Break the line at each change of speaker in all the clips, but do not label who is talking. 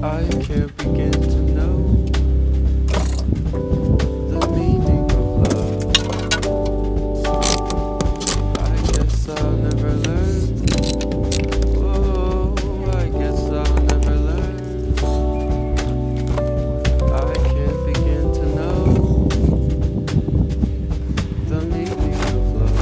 I can't begin to know the meaning of love. I guess I'll never learn. Oh, I guess I'll never learn. I can't begin to know the meaning of love.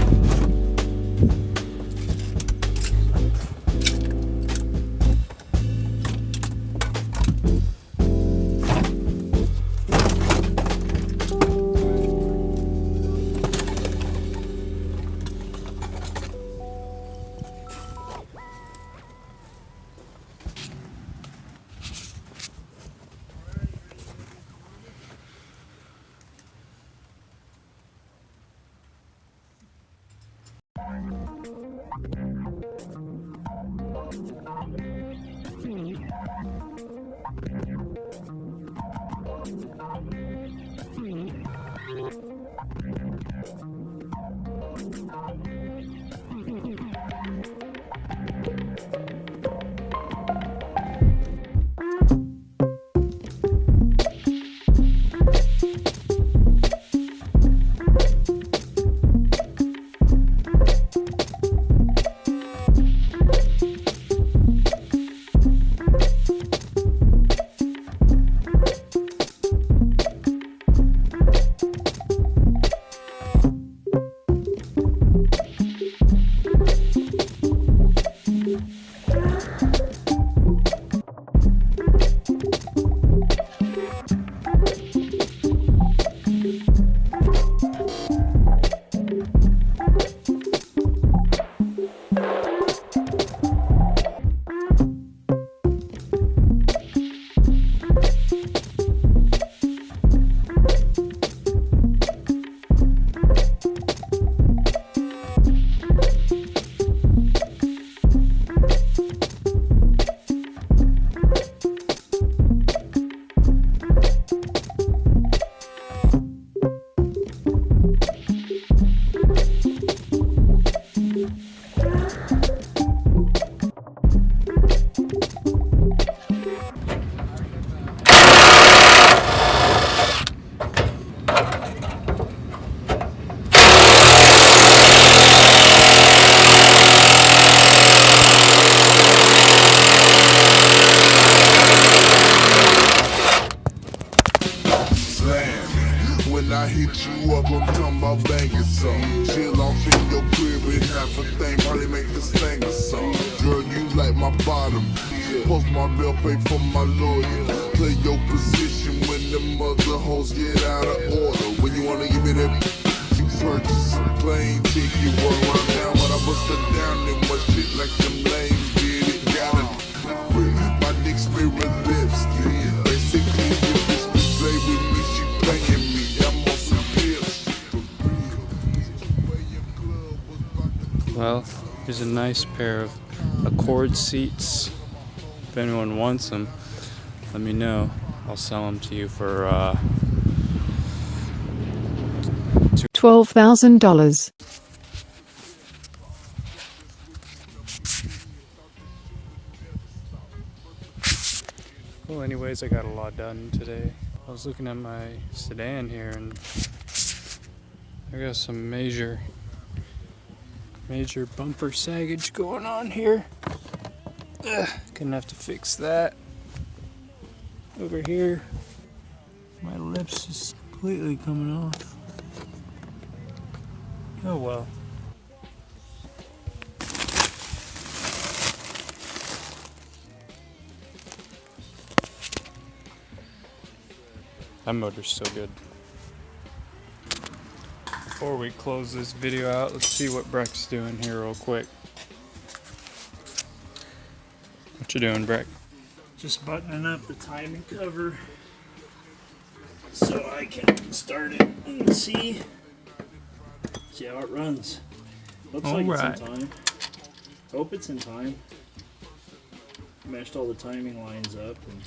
When I hit you up, I'm talking about banging some. Chill off in your crib and half a thing, probably make this thing a song. Girl, you like my bottom. Post my bill, pay for my lawyer. Play your position when the mother hoes get out of order. When you wanna give me that, you purchase a plane ticket. Work right now, but I bust her down in my shit like them lames did it. Got it. My dick spirit lips. Basically, if this bitch play with me, she playing me.
Well, here's a nice pair of Accord seats. If anyone wants them, let me know. I'll sell them to you for
$12,000.
Well, anyways, I got a lot done today. I was looking at my sedan here and I got some major bumper saggage going on here. Gonna have to fix that. Over here, my lips is completely coming off. Oh well. That motor's still good. Before we close this video out, let's see what Breck's doing here real quick. What you doing, Breck?
Just buttoning up the timing cover so I can start it and see how it runs. Looks like it's in time. Hope it's in time. Meshed all the timing lines up. And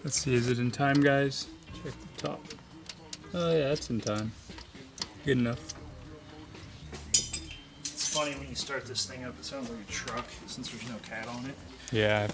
let's see, is it in time, guys? Check the top. Oh yeah, it's in time. Good enough.
it's funny when you start this thing up, it sounds like a truck since there's no cat on it.
Yeah.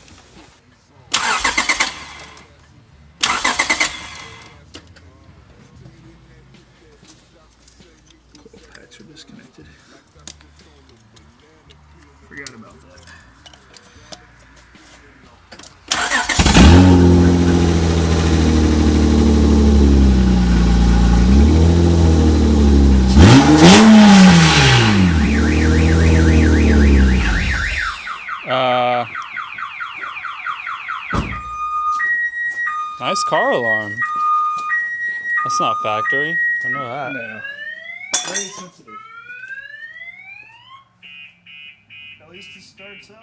Nice car alarm. That's not factory. I know that.
No. Very sensitive. At least it starts out.